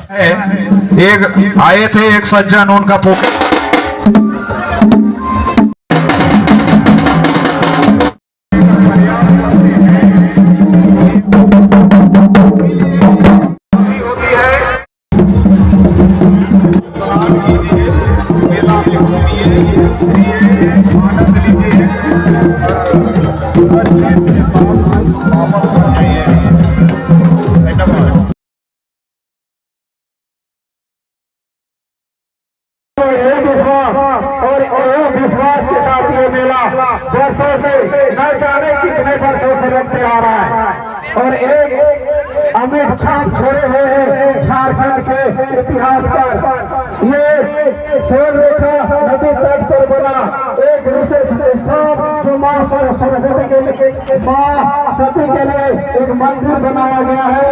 एक आए थे एक सज्जन, उनका और विश्वास के साथ ये मेला वर्षों से न जाने कितने वर्षों से लगते आ रहा है और एक अमिट छाप छोड़े हुए हैं झारखंड के इतिहास पर। ये सोनरेखा नदी तट पर बना एक विशेष स्थान जो मां सरस्वती के लिए एक मंदिर बनाया गया है।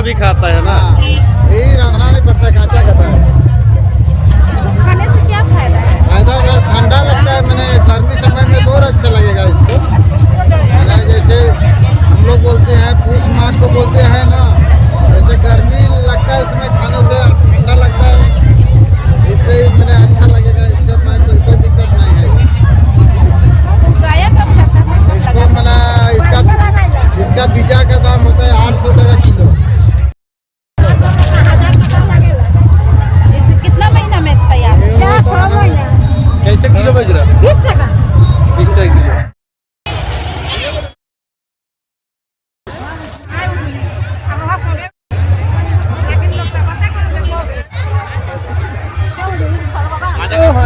भी खाता है ना, यही रांधना नहीं पड़ता है, कांचा खाता है। इसको खाने से क्या फायदा है? फायदा अगर ठंडा लगता है, मैंने गर्मी समय में बहुत अच्छा लगेगा इसको। मैंने जैसे हम लोग बोलते हैं पूस माघ को बोलते हैं ना, जैसे गर्मी लगता है इसमें खाने से ठंडा लगता है, इसलिए मैंने अच्छा लगेगा इसका। मैं कोई दिक्कत नहीं है गाया कब खाता है? इसको। मैंने इसका बीजा का दाम होता है 800 टका किलो। कैसे किलो बज रहा है? 20 टका। 20 टका किलो।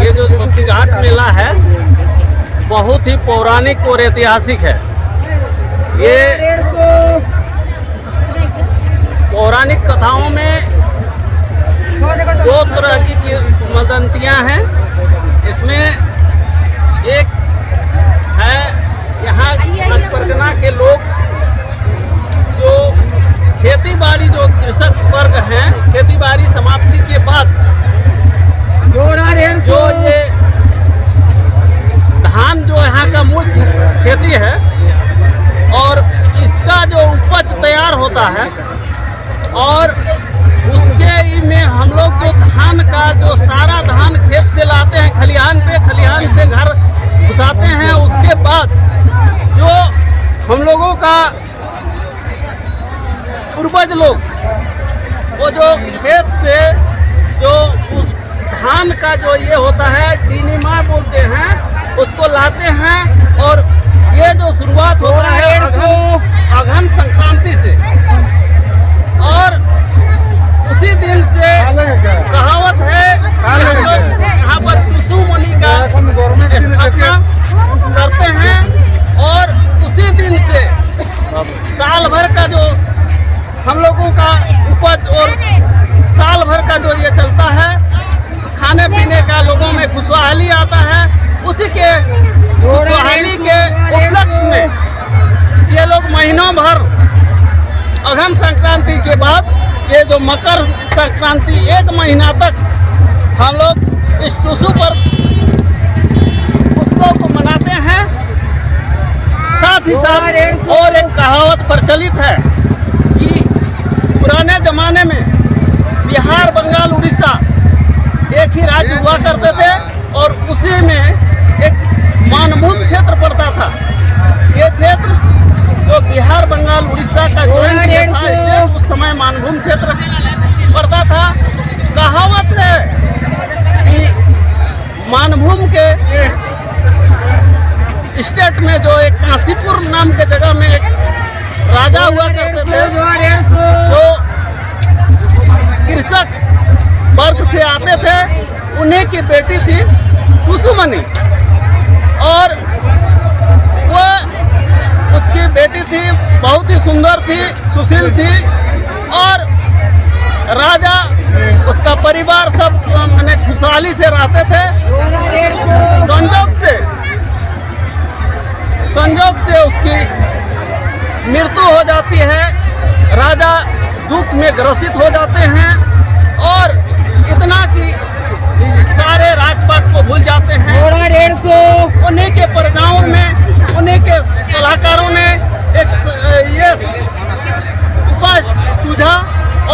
ये जो छत्तीसगढ़ मेला है बहुत ही पौराणिक और ऐतिहासिक है। ये पौराणिक कथाओं में दो तरह की किंवदंतियां हैं। इसमें एक है यहाँ परगना के लोग जो खेती बाड़ी, जो कृषक वर्ग हैं, खेती बाड़ी समाप्ति के बाद जो ये धान जो यहाँ का मुख्य खेती है और इसका जो उपज तैयार होता है और उसके में हम लोग जो धान का जो सारा धान खेत से लाते हैं खलिहान पे, खलिहान से घर घुसाते हैं। उसके बाद जो हम लोगों का पूर्वज लोग वो जो खेत से जो उस धान का जो ये होता है डीनीमा बोलते हैं, उसको लाते हैं और ये जो शुरुआत होता है अघन संक्रांति से और उसी दिन से कहावत है यहाँ पर टुसु मुनि का स्थापना करते हैं और उसी दिन से साल भर का जो हम लोगों का उपज और साल भर का जो ये चलता है, खाने पीने का लोगों में खुशहाली आता है। उसी के खुशहाली के उपलक्ष्य में ये लोग महीनों भर अघन संक्रांति के बाद ये जो मकर संक्रांति 1 महीना तक हम लोग इस टुसु पर उत्सव को मनाते हैं। साथ ही साथ और एक कहावत प्रचलित है कि पुराने जमाने में बिहार, बंगाल, उड़ीसा एक ही राज्य हुआ करते थे और उसी में एक मानभूम क्षेत्र पड़ता था। ये क्षेत्र जो बिहार, बंगाल, उड़ीसा का ज्वाइंट था स्टेट, उस समय मानभूम क्षेत्र पड़ता था। कहावत है कि मानभूम के स्टेट में जो एक काशीपुर नाम के जगह में एक राजा हुआ करते थे जो कृषक वर्ग से आते थे। उन्हीं की बेटी थी टुसुमनी और वो उसकी बेटी थी, बहुत ही सुंदर थी, सुशील थी और राजा उसका परिवार सब मैंने खुशहाली से रहते थे। संजोग से उसकी मृत्यु हो जाती है। राजा दुख में ग्रसित हो जाते हैं और इतना कि सारे राजपाट को भूल जाते हैं। उन्हीं के प्रजाओं में उन्हीं के सलाहकारों ने एक ये उपाय सूझा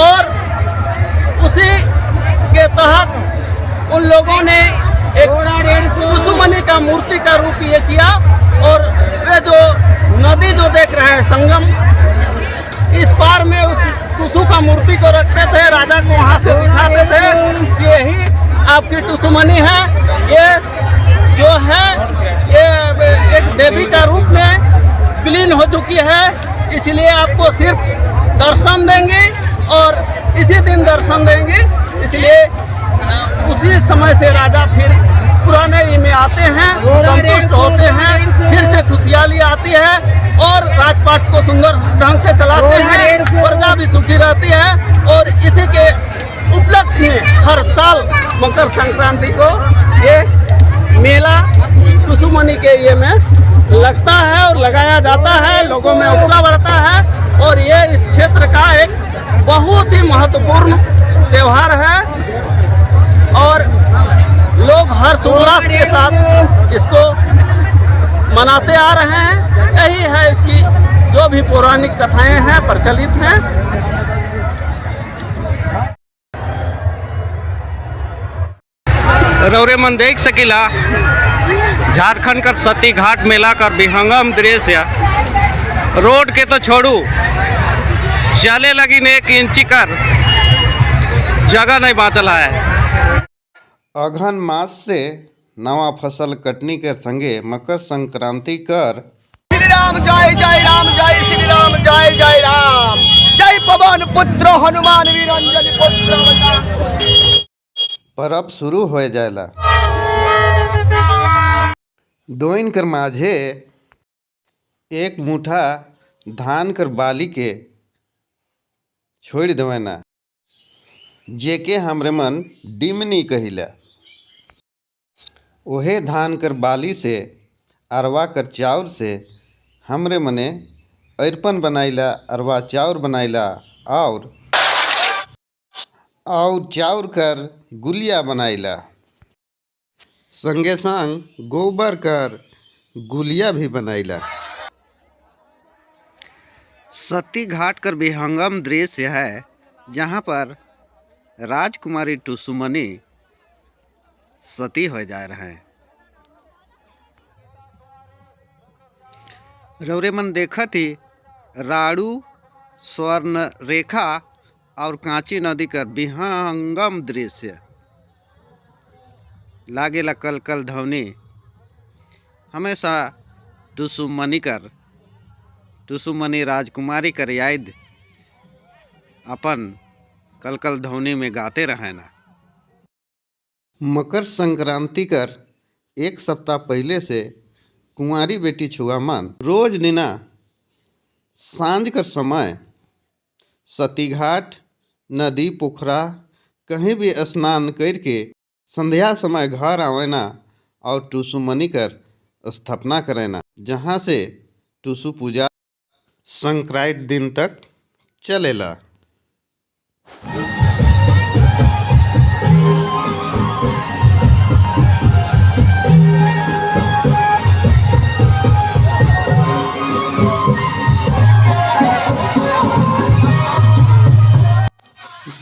और उसी के तहत उन लोगों ने एक टुसुमनी का मूर्ति का रूप ये किया और वे जो नदी जो देख रहे हैं संगम, इस पार में उस टुसु का मूर्ति को रखते थे। राजा को वहाँ से दिखाते थे कि यही आपकी टुसुमनी है। ये जो है ये एक देवी का रूप में विलीन हो चुकी है, इसलिए आपको सिर्फ दर्शन देंगे और इसी दिन दर्शन देंगे। इसलिए उसी समय से राजा फिर पुराने में आते हैं, संतुष्ट होते हैं, फिर से खुशहाली आती है और राजपाट को सुंदर ढंग से चलाते हैं, प्रजा भी सुखी रहती है। और इसी के उपलक्ष्य में हर साल मकर संक्रांति को ये मेला टुसुमनी के ये में लगता है और लगाया जाता है। लोगों में उत्साह बढ़ता है और ये इस क्षेत्र का एक बहुत ही महत्वपूर्ण त्योहार है और लोग हर्षोल्लास के साथ इसको मनाते आ रहे हैं। यही है इसकी जो भी पौराणिक कथाएं हैं प्रचलित हैं। रौरे मन देख सकीला झारखंड का सती घाट मेला का विहंगम दृश्य। रोड के तो छोड़ू, चले लगी ने 1 इंची कर जगह नहीं बाचल है। अघन मास से नवा फसल कटनी के संगे मकर संक्रांति कर श्री राम जय जय राम, जय श्री राम जय जय राम, जय पवन पुत्र हनुमान वीर अंजलि पुत्र परब शुरू हो जाएला। दोइन कर माझे एक मुठा धान कर बाली के छोड़ देवना, जेके हमरे मन डिमनी कहिला। ओहे धान कर बाली से अरवा कर चाउर से हमरे मने अरपन बनाइला, अरवा चाउर बनाइला और चाउर कर गुलिया बनाइला। संगे संग गोबर कर गुलिया भी बनाइला। सती घाट कर विहंगम दृश्य है, जहाँ पर राजकुमारी टुसुमनी सती हो जा रहे हैं। रौरे मन देखा थी राड़ू स्वर्ण रेखा और कांची नदी का विहंगम दृश्य लागेला। कल कल ध्वनि हमेशा टुसुमनी राजकुमारी कर याद अपन कल कल ध्वनि में गाते रहे ना। मकर संक्रांति कर 1 सप्ताह पहले से कुंवारी बेटी छुआमन रोज दिना सांझ कर समय सती घाट, नदी, पोखरा कहीं भी स्नान करके संध्या समय घर आवेना और टुसुमनी कर स्थापना करेना, जहाँ से टुसु पूजा संक्रांति दिन तक चलेला।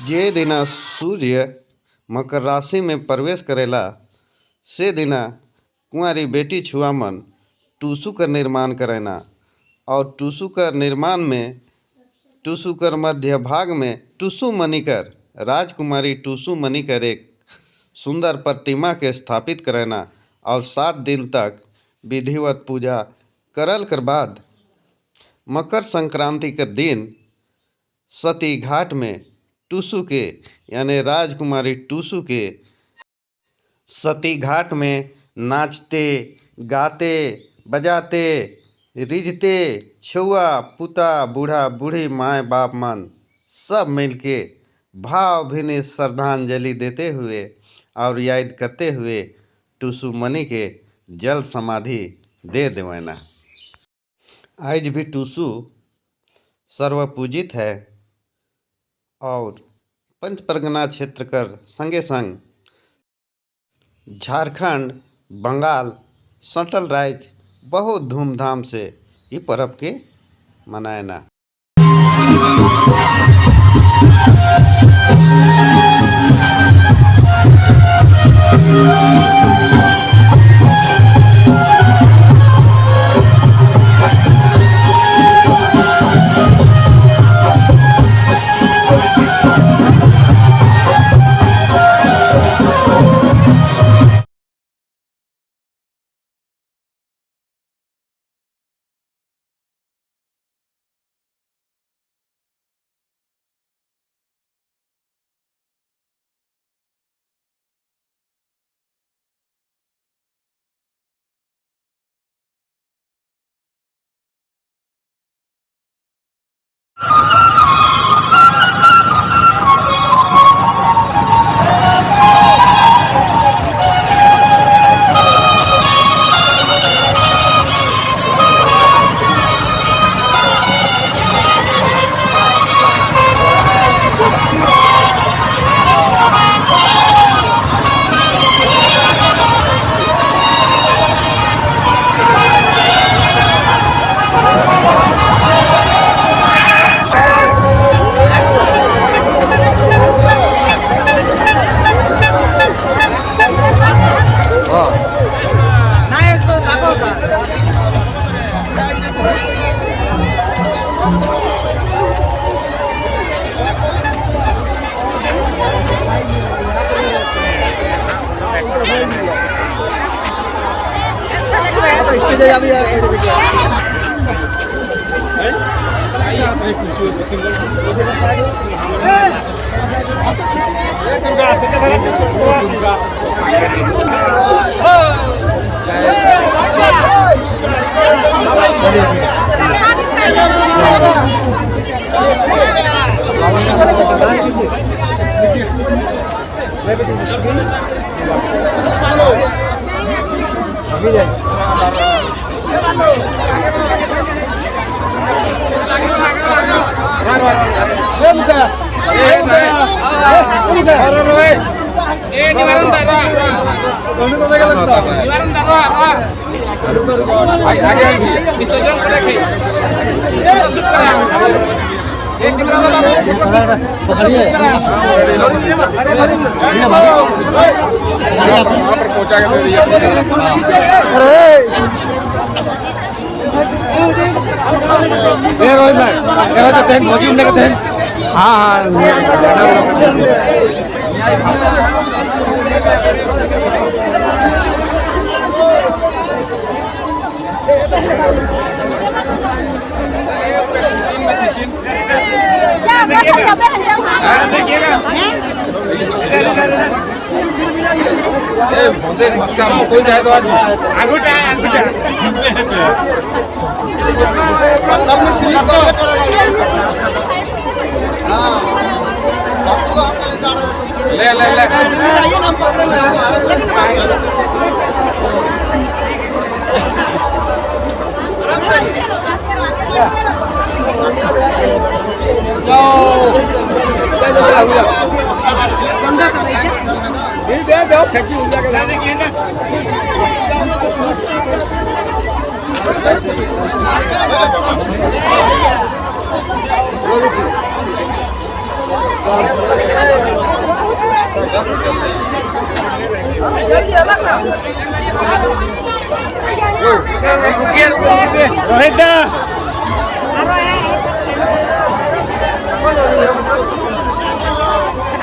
जे दिना सूर्य मकर राशि में प्रवेश करेला से दिना कुंवारी बेटी छुआमन टुसु कर निर्माण करेना और टुसु कर निर्माण में टुसु कर मध्य भाग में टुसुमनी कर राजकुमारी टुसुमनी कर एक सुंदर प्रतिमा के स्थापित करेना और 7 दिन तक विधिवत पूजा करल कर बाद मकर संक्रांति के दिन सती घाट में टुसु के यानी राजकुमारी टुसु के सती घाट में नाचते गाते बजाते रिझते छुआ पुता बूढ़ा बूढ़ी माए बाप मन सब मिलके भावभीनी श्रद्धांजलि देते हुए और याद करते हुए टूसू मनी के जल समाधि दे देवना। आज भी टूसू सर्वपूजित है और पंच परगना क्षेत्र कर संगे संग झारखंड, बंगाल, सटल राज्य बहुत धूमधाम से ये पर्व के मनाएना।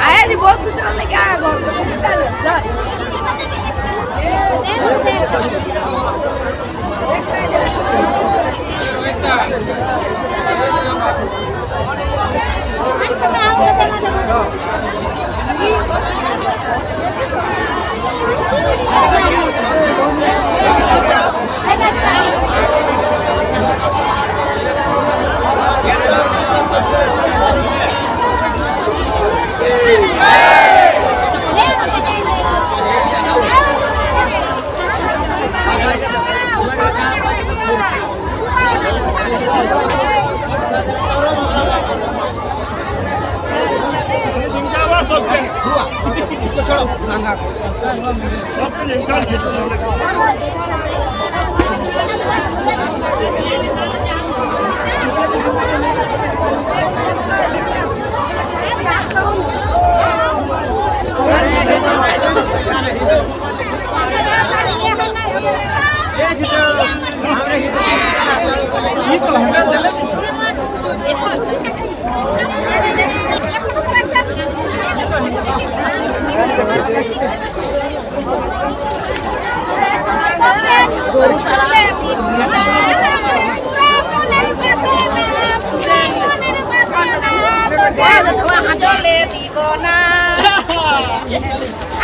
आया जी बहुत कुछ लेके आया बहुत कुछ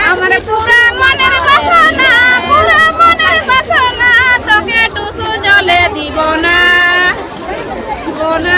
আমার পুরা মনের বাসনা, পুরা মনের বাসনা, তোকে টুসু জলে দিব না, দিব না।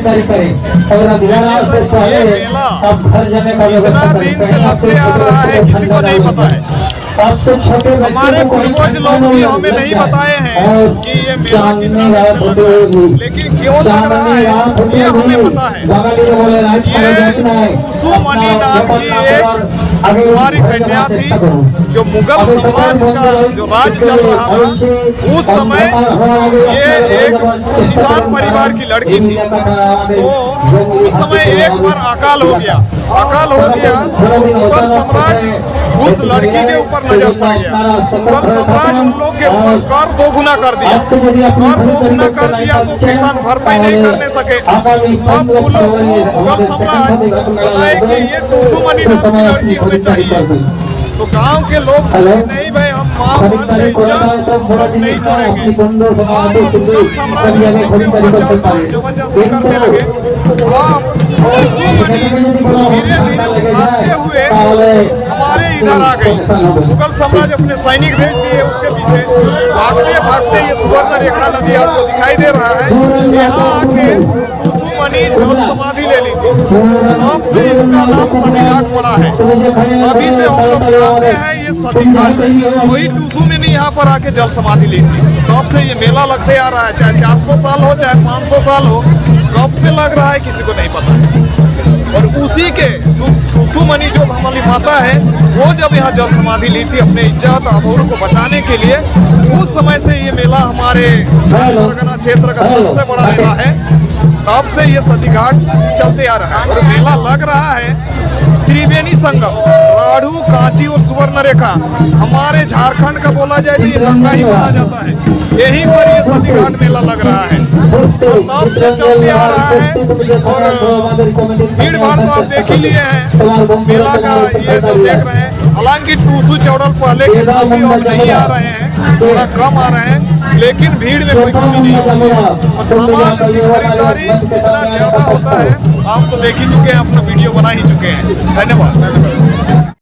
खरीदारी करें और अभियान से पहले अब घर जाने का व्यवस्था दिन से लगते आ रहा है, किसी को नहीं पता है। अब तो छोटे हमारे पूर्वज लोग भी हमें नहीं बताए हैं कि ये मेला कितना दिन से लग रहा है, लेकिन क्यों लग रहा है ये हमें पता है। ये टूसू मणि नाम की एक हमारी कन्या थी, जो मुगल साम्राज्य का जो राज चल रहा था उस समय ये एक किसान परिवार की लड़की थी। तो उस समय एक बार अकाल हो गया तो मुगल साम्राज्य उस लड़की के ऊपर नजर पड़ गया। मुगल साम्राज्य उन लोग के ऊपर कर दोगुना कर दिया तो किसान भरपाई नहीं करने सके। तब वो लोग मुगल साम्राज्य बताए कि ये टूसू मणि नाम की लड़की हमें चाहिए। तो गांव के लोग नहीं भाई, हम माँ मान के इज्जत हम लोग नहीं छोड़ेंगे। आप मुगल साम्राज्य के ऊपर जबरदस्ती करने लगे। आप टूसू मणि धीरे धीरे भागते हुए हमारे इधर आ गई। मुगल साम्राज्य अपने सैनिक भेज दिए उसके पीछे, भागते भागते ये सुवर्ण रेखा नदी आपको दिखाई दे रहा है, यहाँ आके टूसू मणि जल समाधि ले ली थी। तब से इसका नाम सती घाट पड़ा है। अभी से हम लोग जानते हैं ये सती घाट है। वही टूसू में नहीं यहाँ पर आके जल समाधि ली थी। तब से ये मेला लगते आ रहा है, चाहे 400 साल हो चाहे 500 साल हो, कब से लग रहा है किसी को नहीं पता है। और उसी के टूसू मणि जो हमारी माता है वो जब यहाँ जल समाधि ली थी अपने इज्जत आबरू को बचाने के लिए, उस समय से ये मेला हमारे परगना क्षेत्र का सबसे बड़ा मेला है। तब से ये सती घाट चलते आ रहा है और मेला लग रहा है। त्रिवेणी संगम, राढ़ू, कांची और सुवर्ण रेखा हमारे झारखंड का बोला जाए तो ये गंगा ही माना जाता है। यहीं पर ये सती घाट मेला लग रहा है और तब से चलते आ रहा है। और भीड़ भाड़ तो आप देख ही लिए हैं मेला का, ये तो देख रहे हैं। हालांकि टूसू चौड़ल पहले के काफी और नहीं आ रहे हैं, थोड़ा कम आ रहे हैं, लेकिन भीड़ में कोई कमी नहीं होती है और सामान की खरीदारी इतना ज्यादा होता है। आप तो देख ही चुके हैं, अपना वीडियो बना ही चुके हैं। धन्यवाद।